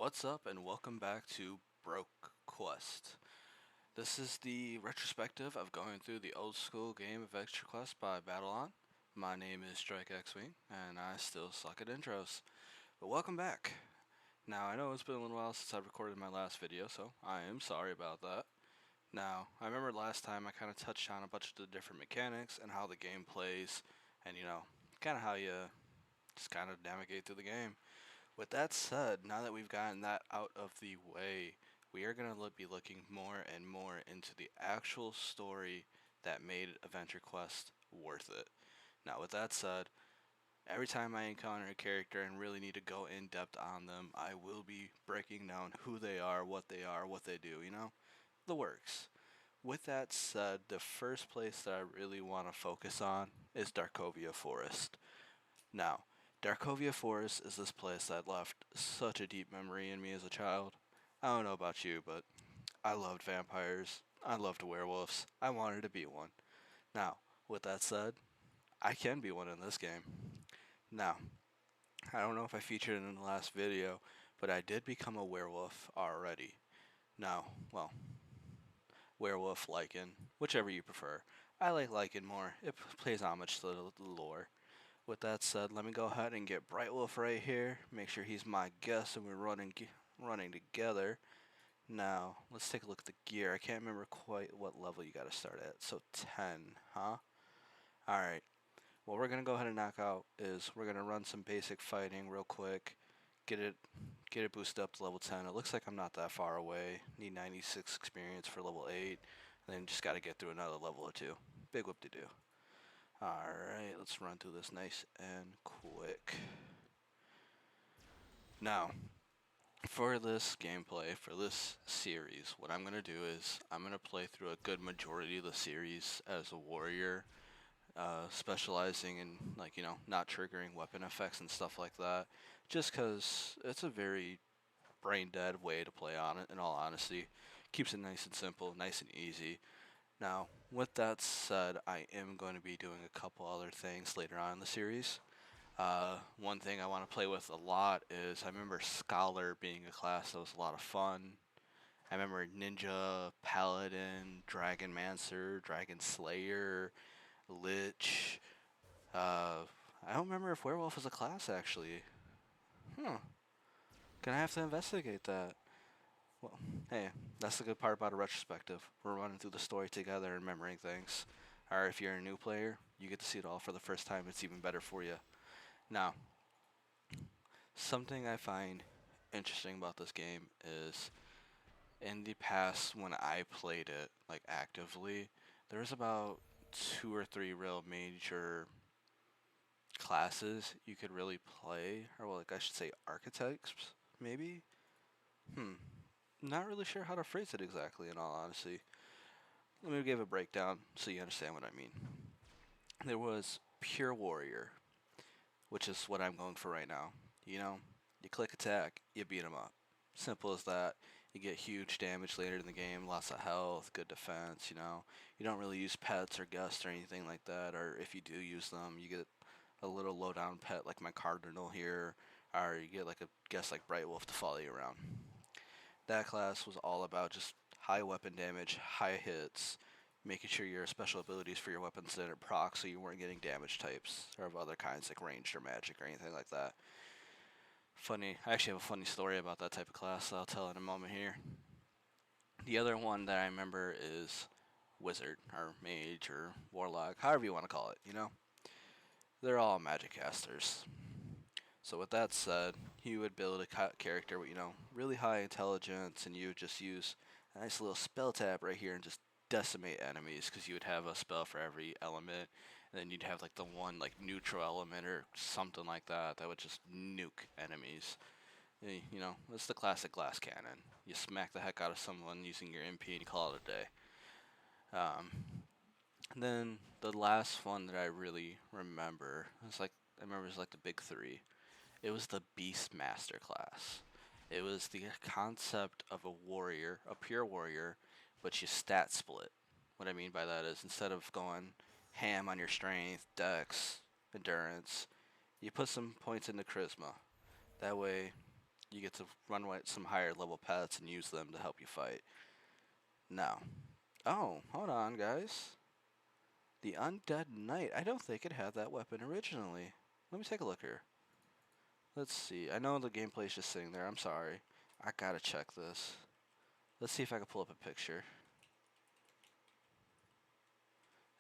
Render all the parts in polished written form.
What's up, and welcome back to Broke Quest. This is the retrospective of going through the old school game of Extra Quest by Battle-On. My name is Strike X-Wing, and I still suck at intros. But welcome back. Now, I know it's been a little while since I recorded my last video, so I am sorry about that. Now, I remember last time I kind of touched on a bunch of the different mechanics and how the game plays, and kind of how you just kind of navigate through the game. With that said, now that we've gotten that out of the way, we are going to be looking more and more into the actual story that made Adventure Quest worth it. Now, with that said, every time I encounter a character and really need to go in depth on them, I will be breaking down who they are, what they do, the works. With that said, the first place that I really want to focus on is Darkovia Forest. Now, Darkovia Forest is this place that left such a deep memory in me as a child. I don't know about you, but I loved vampires. I loved werewolves. I wanted to be one. Now, with that said, I can be one in this game. Now, I don't know if I featured it in the last video, but I did become a werewolf already. Now, well, werewolf, Lycan, whichever you prefer. I like Lycan more. It plays homage to the lore. With that said, let me go ahead and get Bright Wolf right here. Make sure he's my guest and we're running together. Now, let's take a look at the gear. I can't remember quite what level you gotta start at. So 10, huh? Alright. What we're gonna go ahead and knock out is we're gonna run some basic fighting real quick. Get it boosted up to level 10. It looks like I'm not that far away. Need 96 experience for level 8. And then just gotta get through another level or two. Big whoop to do. Alright, let's run through this nice and quick. Now, for this gameplay, for this series, what I'm going to do is I'm going to play through a good majority of the series as a warrior, specializing in, not triggering weapon effects and stuff like that, just because it's a very brain-dead way to play on it, in all honesty. Keeps it nice and simple, nice and easy. Now, with that said, I am going to be doing a couple other things later on in the series. One thing I want to play with a lot is I remember Scholar being a class that was a lot of fun. I remember Ninja, Paladin, Dragon Mancer, Dragon Slayer, Lich. I don't remember if Werewolf was a class actually. Huh. Gonna have to investigate that. Well, hey, that's the good part about a retrospective. We're running through the story together and remembering things. Or if you're a new player, you get to see it all for the first time. It's even better for you. Now, something I find interesting about this game is in the past when I played it like actively, there was about two or three real major classes you could really play, or well, like I should say archetypes, maybe? Not really sure how to phrase it exactly in all honesty. Let me give a breakdown so you understand what I mean. There was Pure Warrior, which is what I'm going for right now. You click attack, you beat them up. Simple as that. You get huge damage later in the game, lots of health, good defense, You don't really use pets or gusts or anything like that, or if you do use them, you get a little low down pet like my Cardinal here, or you get like a guest like Bright Wolf to follow you around. That class was all about just high weapon damage, high hits, making sure your special abilities for your weapons didn't proc so you weren't getting damage types or of other kinds like ranged or magic or anything like that. Funny, I actually have a funny story about that type of class that I'll tell in a moment here. The other one that I remember is Wizard or Mage or Warlock, however you want to call it. They're all magic casters. So with that said, you would build a character with, really high intelligence, and you would just use a nice little spell tab right here and just decimate enemies, because you would have a spell for every element, and then you'd have like the one like neutral element or something like that that would just nuke enemies. It's the classic glass cannon. You smack the heck out of someone using your MP and you call it a day. And then the last one that I really remember, it was like the big three. It was the Beastmaster class. It was the concept of a warrior, a pure warrior, but you stat split. What I mean by that is instead of going ham on your strength, dex, endurance, you put some points into charisma. That way, you get to run with some higher level pets and use them to help you fight. Now, oh, hold on, guys. The Undead Knight. I don't think it had that weapon originally. Let me take a look here. Let's see. I know the gameplay's just sitting there. I'm sorry. I gotta check this. Let's see if I can pull up a picture.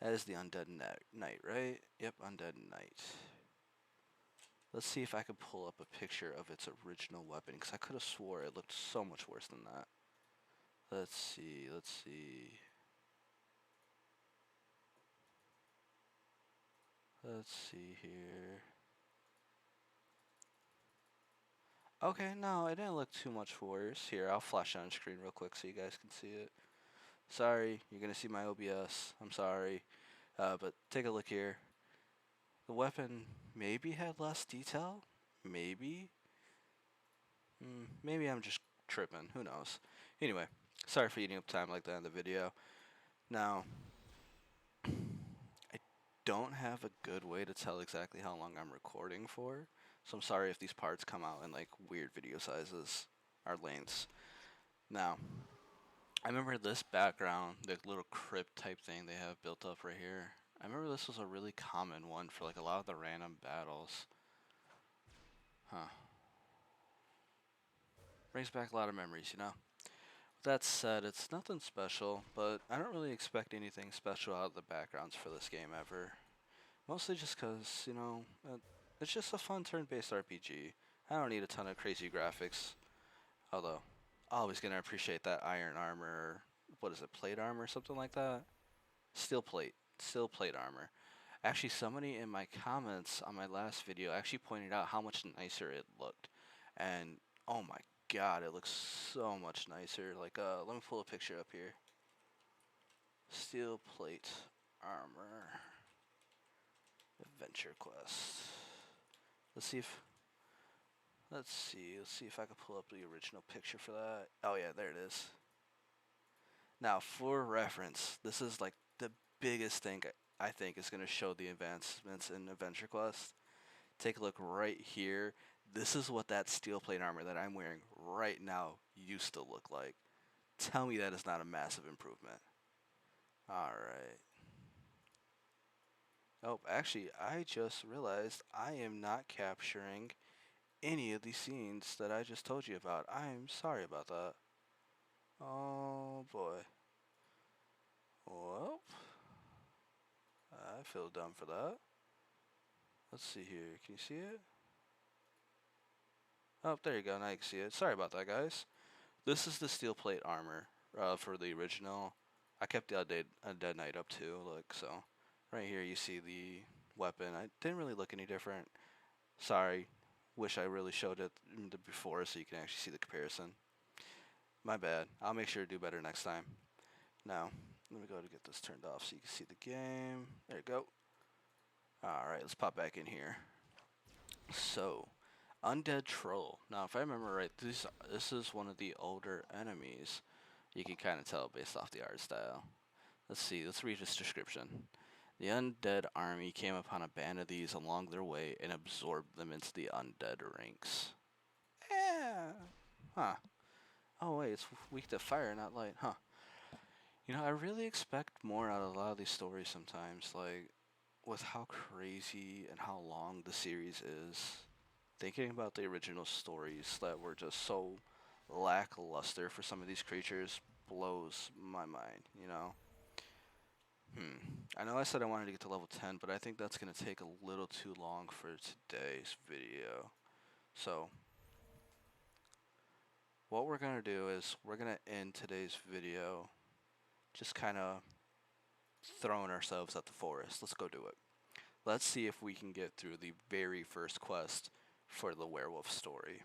That is the Undead Knight, right? Yep, Undead Knight. Let's see if I can pull up a picture of its original weapon, because I could have swore it looked so much worse than that. Let's see, let's see. Let's see here. Okay, no, it didn't look too much worse. Here, I'll flash on screen real quick so you guys can see it. Sorry, you're gonna see my OBS. I'm sorry. But take a look here. The weapon maybe had less detail. Maybe. Maybe I'm just tripping. Who knows? Anyway, sorry for eating up time like that in the video. Now, I don't have a good way to tell exactly how long I'm recording for, so I'm sorry if these parts come out in like weird video sizes or lengths. Now, I remember this background, the little crypt type thing they have built up right here. I remember this was a really common one for like a lot of the random battles. Huh. Brings back a lot of memories, you know? With that said, it's nothing special, but I don't really expect anything special out of the backgrounds for this game ever. Mostly just because, you know, it's just a fun turn-based RPG. I don't need a ton of crazy graphics. Although, always gonna appreciate that iron armor, or what is it, plate armor or something like that? Steel plate armor. Actually, somebody in my comments on my last video actually pointed out how much nicer it looked. And, oh my god, it looks so much nicer. Like, let me pull a picture up here. Steel plate armor. Adventure quest. Let's see if I can pull up the original picture for that. Oh yeah, there it is. Now, for reference, this is like the biggest thing I think is going to show the advancements in Adventure Quest. Take a look right here. This is what that steel plate armor that I'm wearing right now used to look like. Tell me that is not a massive improvement. Alright. Oh, actually, I just realized I am not capturing any of these scenes that I just told you about. I'm sorry about that. Oh boy. Well, I feel dumb for that. Let's see here. Can you see it? Oh, there you go. Now you can see it. Sorry about that, guys. This is the steel plate armor for the original. I kept the Undead Knight up too. Look, so right here you see the weapon. I didn't really look any different. Sorry. Wish I really showed it before so you can actually see the comparison. My bad. I'll make sure to do better next time. Now, let me go to get this turned off so you can see the game. There you go. Alright, let's pop back in here. So, Undead Troll. Now, if I remember right, this is one of the older enemies. You can kind of tell based off the art style. Let's see, let's read this description. The undead army came upon a band of these along their way and absorbed them into the undead ranks. Yeah. Huh. Oh wait, it's weak to fire, not light. Huh. You know, I really expect more out of a lot of these stories sometimes. Like, with how crazy and how long the series is, thinking about the original stories that were just so lackluster for some of these creatures blows my mind, you know? I know I said I wanted to get to level 10, but I think that's going to take a little too long for today's video. So, what we're going to do is we're going to end today's video just kind of throwing ourselves at the forest. Let's go do it. Let's see if we can get through the very first quest for the werewolf story.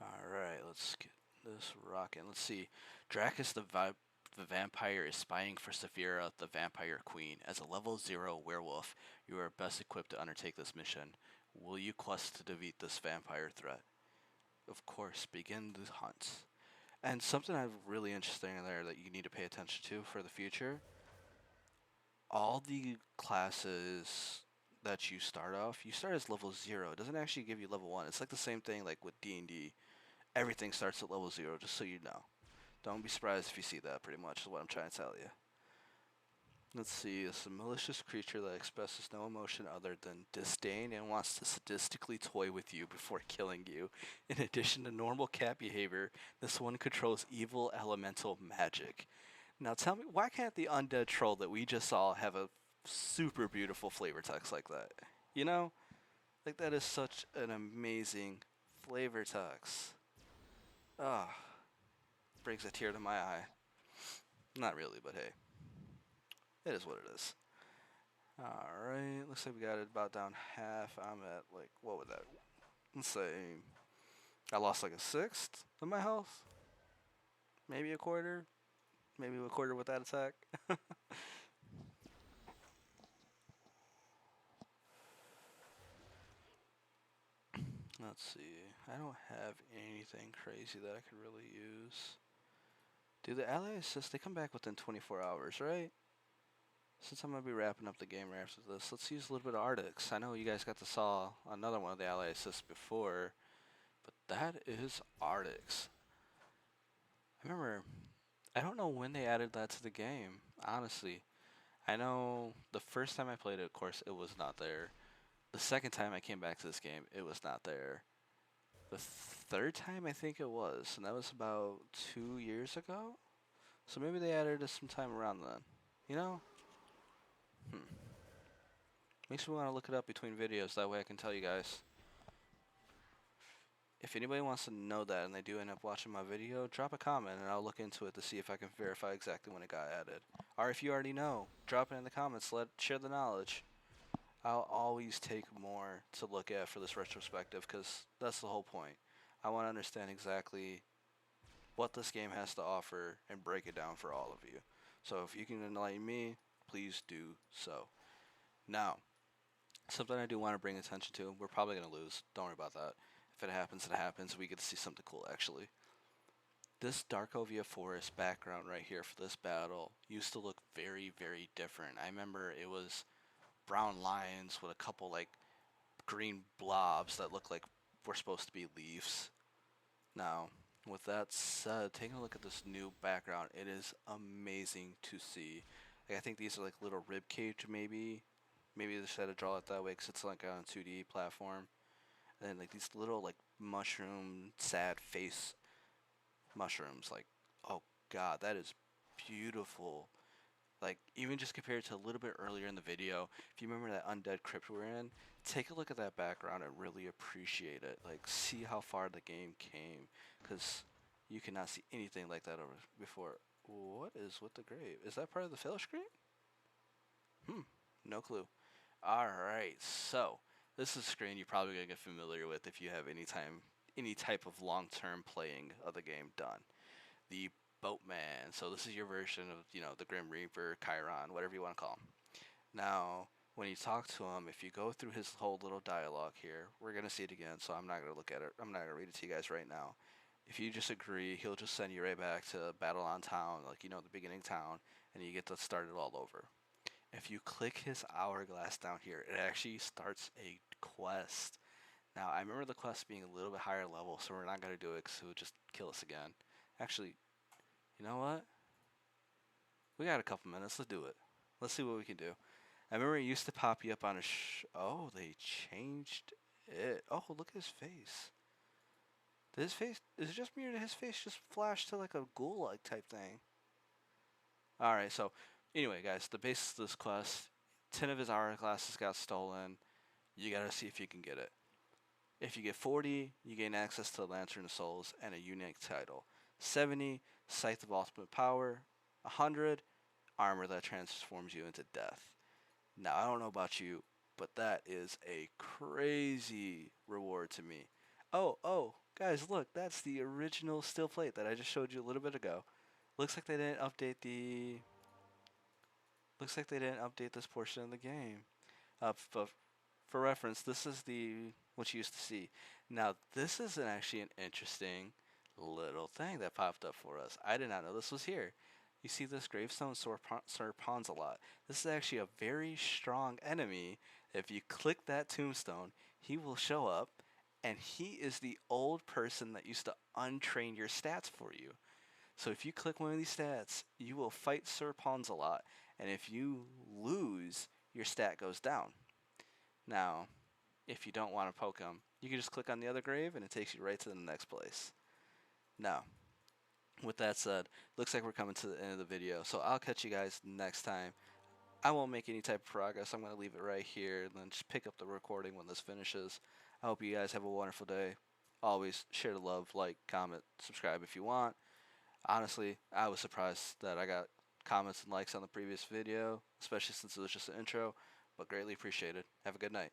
Alright, let's get this rocking. Let's see. Dracus the vampire is spying for Saphira, the vampire queen. As a level 0 werewolf, you are best equipped to undertake this mission. Will you quest to defeat this vampire threat? Of course, begin the hunt. And something I've really interesting in there that you need to pay attention to for the future. All the classes that you start off, you start as level 0. It doesn't actually give you level 1. It's like the same thing like with D&D. Everything starts at level 0, just so you know. Don't be surprised if you see that, pretty much, is what I'm trying to tell you. Let's see, it's a malicious creature that expresses no emotion other than disdain and wants to sadistically toy with you before killing you. In addition to normal cat behavior, this one controls evil elemental magic. Now tell me, why can't the undead troll that we just saw have a super beautiful flavor text like that? You know? Like, that is such an amazing flavor text. Ah, brings a tear to my eye. Not really, but hey, it is what it is. Alright, looks like we got it about down half. I'm at, like, what would that? Let's say I lost like a sixth of my health. Maybe a quarter. Maybe a quarter with that attack. Let's see. I don't have anything crazy that I could really use. Do the ally assists, they come back within 24 hours, right? Since I'm going to be wrapping up the game right after this, let's use a little bit of Arctics. I know you guys got to saw another one of the ally assists before, but that is Arctics. I remember, I don't know when they added that to the game, honestly. I know the first time I played it, of course, it was not there. The second time I came back to this game, it was not there. The third time I think it was, and that was about 2 years ago. So maybe they added it sometime around then. You know? Makes me want to look it up between videos, that way I can tell you guys. If anybody wants to know that and they do end up watching my video, drop a comment and I'll look into it to see if I can verify exactly when it got added. Or if you already know, drop it in the comments, share the knowledge. I'll always take more to look at for this retrospective, because that's the whole point. I want to understand exactly what this game has to offer and break it down for all of you. So if you can enlighten me, please do so. Now, something I do want to bring attention to, we're probably going to lose. Don't worry about that. If it happens, it happens. We get to see something cool, actually. This Darkovia Forest background right here for this battle used to look very, very different. I remember it was brown lines with a couple, like, green blobs that look like were supposed to be leaves. Now, with that said, taking a look at this new background, it is amazing to see. Like, I think these are like little rib cage, maybe. Maybe they should have drawn it that way because it's like on a 2D platform. And then like these little like mushroom, sad face mushrooms. Like, oh god, that is beautiful. Like, even just compared to a little bit earlier in the video, if you remember that undead crypt we're in, take a look at that background and really appreciate it. Like, see how far the game came, because you cannot see anything like that over before. What is with the grave? Is that part of the fail screen? No clue. Alright, so this is a screen you're probably gonna get familiar with if you have any type of long-term playing of the game done. The Boatman. So this is your version of, the Grim Reaper, Chiron, whatever you want to call him. Now, when you talk to him, if you go through his whole little dialogue here, we're going to see it again, so I'm not going to look at it. I'm not going to read it to you guys right now. If you just agree, he'll just send you right back to Battle on Town, like, the beginning town, and you get to start it all over. If you click his hourglass down here, it actually starts a quest. Now, I remember the quest being a little bit higher level, so we're not going to do it because it would just kill us again. Actually, you know what? We got a couple minutes. Let's do it. Let's see what we can do. I remember it used to pop you up on a oh, they changed it. Oh, look at his face. Did his face... Is it just me or did his face just flash to like a ghoul-like type thing? Alright, so... Anyway, guys, the basis of this quest... 10 of his hourglasses got stolen. You gotta see if you can get it. If you get 40, you gain access to the Lantern of Souls and a unique title. 70, Scythe of Ultimate Power. 100, armor that transforms you into death. Now, I don't know about you, but that is a crazy reward to me. Oh, guys, look, that's the original steel plate that I just showed you a little bit ago. Looks like they didn't update the... Looks like they didn't update this portion of the game. But for reference, this is what you used to see. Now, this is actually an interesting little thing that popped up for us. I did not know this was here. You see this gravestone, Sir Pawns a lot. This is actually a very strong enemy. If you click that tombstone, he will show up, and he is the old person that used to untrain your stats for you. So if you click one of these stats, you will fight Sir Pawns a lot, and if you lose, your stat goes down. Now, if you don't want to poke him, you can just click on the other grave, and it takes you right to the next place. Now, with that said, looks like we're coming to the end of the video, so I'll catch you guys next time. I won't make any type of progress. I'm going to leave it right here and then just pick up the recording when this finishes. I hope you guys have a wonderful day. Always share the love, like, comment, subscribe if you want. Honestly, I was surprised that I got comments and likes on the previous video, especially since it was just an intro, but greatly appreciated. Have a good night.